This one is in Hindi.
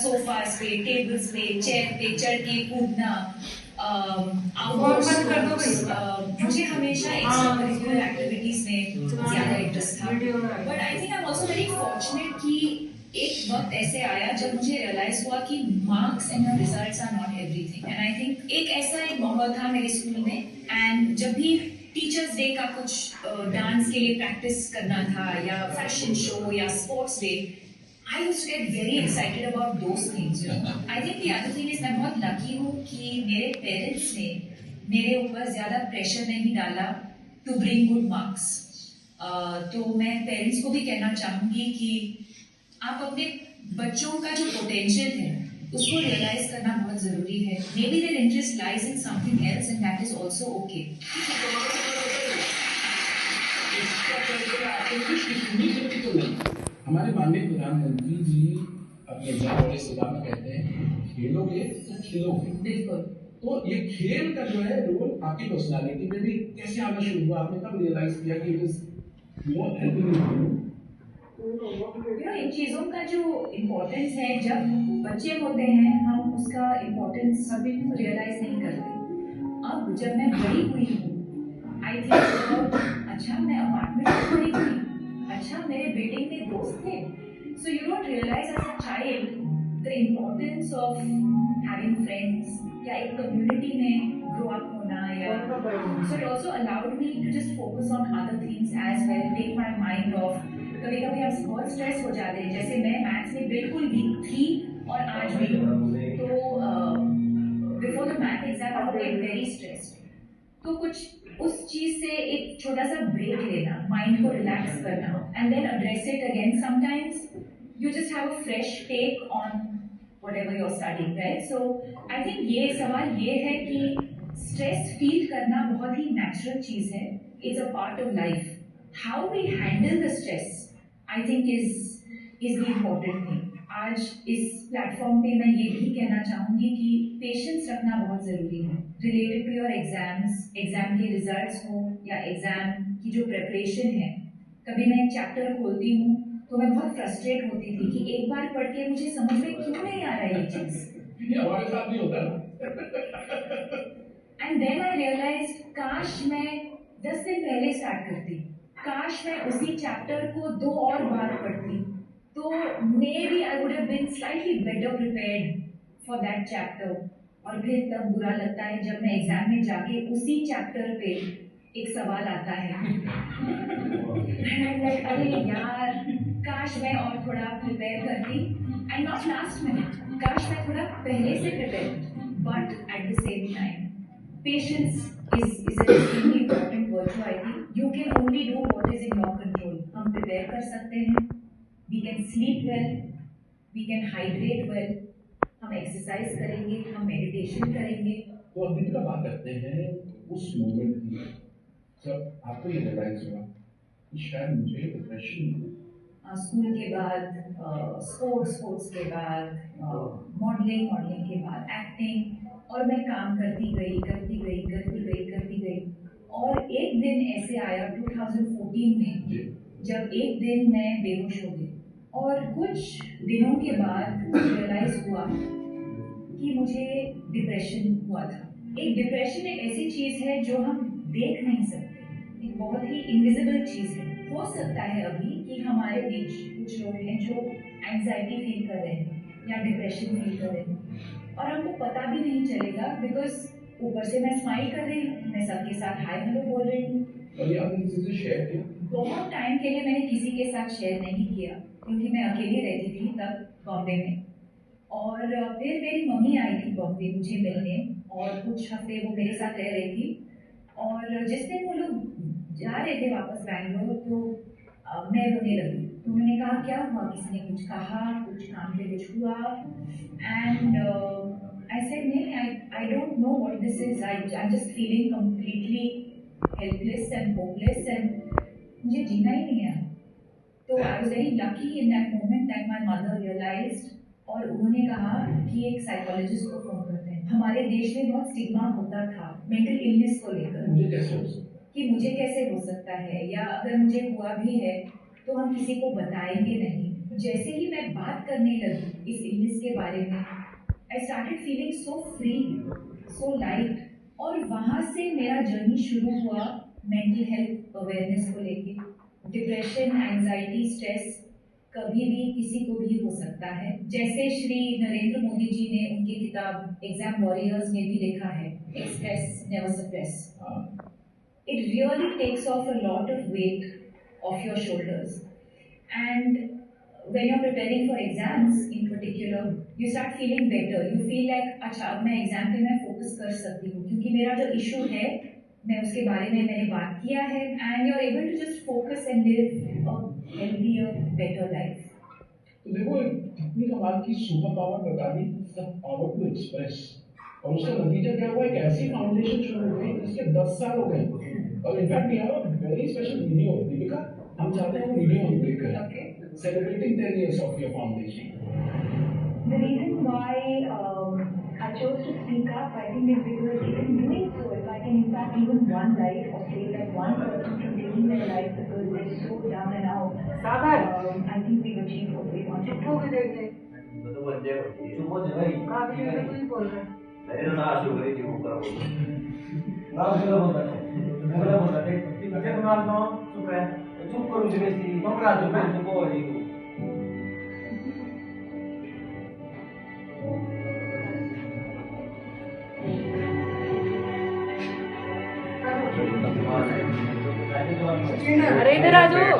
सोफास पे, टेबल्स पे, चेयर पे चढ़ के कूदना, मुझे हमेशा एक्स्ट्रा करिकुलर एक्टिविटीज में ज्यादा इंटरेस्ट था. But I think I am also very fortunate कि एक वक्त ऐसे आया जब मुझे रियलाइज हुआ कि marks and your results are not everything. And I think एक ऐसा एक माहौल था मेरे स्कूल में, एंड जब भी टीचर्स डे का कुछ डांस के लिए प्रैक्टिस करना था या फैशन शो या sports day, I used to get very excited about those things. I think the other thing is मैं बहुत lucky हूँ कि मेरे parents ने मेरे ऊपर ज़्यादा pressure नहीं डाला to bring good marks. तो मैं parents को भी कहना चाहूँगी कि आप अपने बच्चों का जो potential है उसको realize करना बहुत ज़रूरी है. Maybe their interest lies in something else and that is also okay. हमारे माननीय प्रधानमंत्री जी अपने बड़े सभा में कहते हैं खेलोगे तो खिलोगे. बिल्कुल. तो ये खेल का जो है रोल आपकी पर्सनालिटी में भी कैसे आना शुरू हुआ? आपने कब रियलाइज किया कि इट इज हेल्पिंग यू? इन चीज़ों का जो इम्पोर्टेंस है, जब बच्चे होते हैं हम उसका इम्पोर्टेंस सभी रियलाइज नहीं करते. अब जब मैं बड़ी हुई हूँ, आई थिंक अच्छा मैं अपार्टमेंट में बड़ी हुई, अच्छा मेरे बिल्डिंग में दोस्त थे. So you don't realise as a child the importance of having friends या एक कम्युनिटी में ग्रो अप होना. Yeah so it also allowed me to just focus on other things as well, take my mind off. कभी कभी आप बहुत स्ट्रेस हो जाते हैं, जैसे मैं मैथ्स में बिल्कुल वीक थी और आज भी हूँ. तो before the math exam I get very stressed. तो कुछ उस चीज से एक छोटा सा ब्रेक लेना, माइंड को रिलैक्स करना, and then address it again. Sometimes you just have a fresh take on whatever you are studying, right? So I think ये सवाल ये है कि स्ट्रेस फील करना बहुत ही नेचुरल चीज है. It's a part of life. How we handle the stress I think is the important thing. आज इस प्लेटफॉर्म पे मैं ये भी कहना चाहूँगी कि पेशेंस रखना बहुत ज़रूरी है related to your exams. Exam के रिजल्ट्स हो या एग्जाम की जो प्रिपरेशन है. कभी मैं एक चैप्टर खोलती हूँ तो मैं बहुत फ्रस्ट्रेट होती थी कि एक बार पढ़ के मुझे समझ में क्यों नहीं आ रहा है ये चीज़. ये हमारे साथ भी होता है. एंड देन आई रियलाइज काश मैं 10 दिन पहले स्टार्ट करती, काश मैं उसी चैप्टर को 2 और बार पढ़ती, तो maybe I would have been slightly better prepared for that chapter. और फिर तब बुरा लगता है जब मैं एग्जाम में जाके उसी चैप्टर पे एक सवाल आता है and I'm like, अरे यार काश मैं और थोड़ा प्रिपेयर करती. एंड नॉट लास्ट मिनट, काश मैं थोड़ा पहले से prepare. But at the same time patience is an extremely important virtue. I think you can only do what is in your control. हम प्रिपेयर कर सकते हैं, we can sleep well, we can hydrate well, हम एक्सरसाइज करेंगे, हम मेडिटेशन करेंगे. तो अब दिन का बात करते हैं उस मोमेंट की जब आपको ये रियलाइज हुआ कि शायद मुझे डिप्रेशन. स्कूल के बाद स्पोर्ट्स के बाद मॉडलिंग के बाद एक्टिंग, और मैं काम करती गई. और एक दिन ऐसे आया 2014 में जब एक दिन मैं बेहोश हो गई. और कुछ दिनों के बाद रियलाइज हुआ कि मुझे डिप्रेशन हुआ था. एक डिप्रेशन एक ऐसी चीज़ है जो हम देख नहीं सकते, एक बहुत ही इनविजिबल चीज़ है. हो सकता है अभी कि हमारे बीच कुछ लोग हैं जो एंजाइटी फील कर रहे हैं या डिप्रेशन फील कर रहे हैं और हमको पता भी नहीं चलेगा, बिकॉज ऊपर से मैं स्माइल कर रही हूँ, मैं सबके साथ हाय हेलो बोल रही हूँ. और ये आपने किसी से शेयर किया? बहुत टाइम के लिए मैंने किसी के साथ शेयर नहीं किया क्योंकि मैं अकेली रहती थी तब बॉम्बे में. और फिर मेरी मम्मी आई थी बॉम्बे मुझे मिलने, और कुछ हफ्ते वो मेरे साथ रह रही थी. और जिस दिन वो लोग जा रहे थे वापस बैंगलोर तो मैं रोने लगी. तो उन्होंने कहा क्या हुआ, किसी ने कुछ कहा, कुछ काम पे कुछ हुआ? एंड I said, नहीं, I don't know what this is. I'm just feeling completely helpless and hopeless and मुझे जीना ही नहीं है. तो I was very lucky in that moment that my mother realized, और उन्होंने कहा कि एक साइकोलॉजिस्ट को फोन करते हैं. हमारे देश में बहुत स्टिग्मा होता था मेंटल इलनेस को लेकर कि मुझे कैसे हो सकता है, या अगर मुझे हुआ भी है तो हम किसी को बताएंगे नहीं. जैसे ही मैं बात करने लगी इस इलनेस के बारे में, I started feeling so free, so light. और वहाँ से मेरा जर्नी शुरू हुआ मेंटल हेल्थ अवेयरनेस को लेके। डिप्रेशन, एंजाइटी, स्ट्रेस कभी भी किसी को भी हो सकता है। जैसे श्री नरेंद्र मोदी जी ने उनकी किताब एग्जाम वॉरियर्स में भी लिखा है, express never suppress. It really takes off a lot of weight off your shoulders. And when you're preparing for exams in particular, you start feeling better. You feel like अच्छा अब मैं एग्जाम पे मैं फोकस कर सकती हूँ, क्योंकि मेरा जो इशू है मैं उसके बारे में मैंने बात किया है। And you are able to just focus and live a healthier, better life. तो देखो इतनी कमाल की सुपर पावर बता दी, द पावर टू एक्सप्रेस। और उसका नतीजा क्या हुआ, एक ऐसी फाउंडेशन शुरू हो गई जिसके 10 साल हो गए। और in fact we have a very special video. Deepika, हम चाहते हैं वीडियो हम प्ले करें celebrating 10 years of your foundation. The reason why I chose to speak up, I think, is because in doing so, if I can impact even one life or save that one person from taking their life because they're so down and out, I think we've achieved what we wanted to. चुप करून बेसी मग राजू पण चुप होई अरे इधर आ जाओ।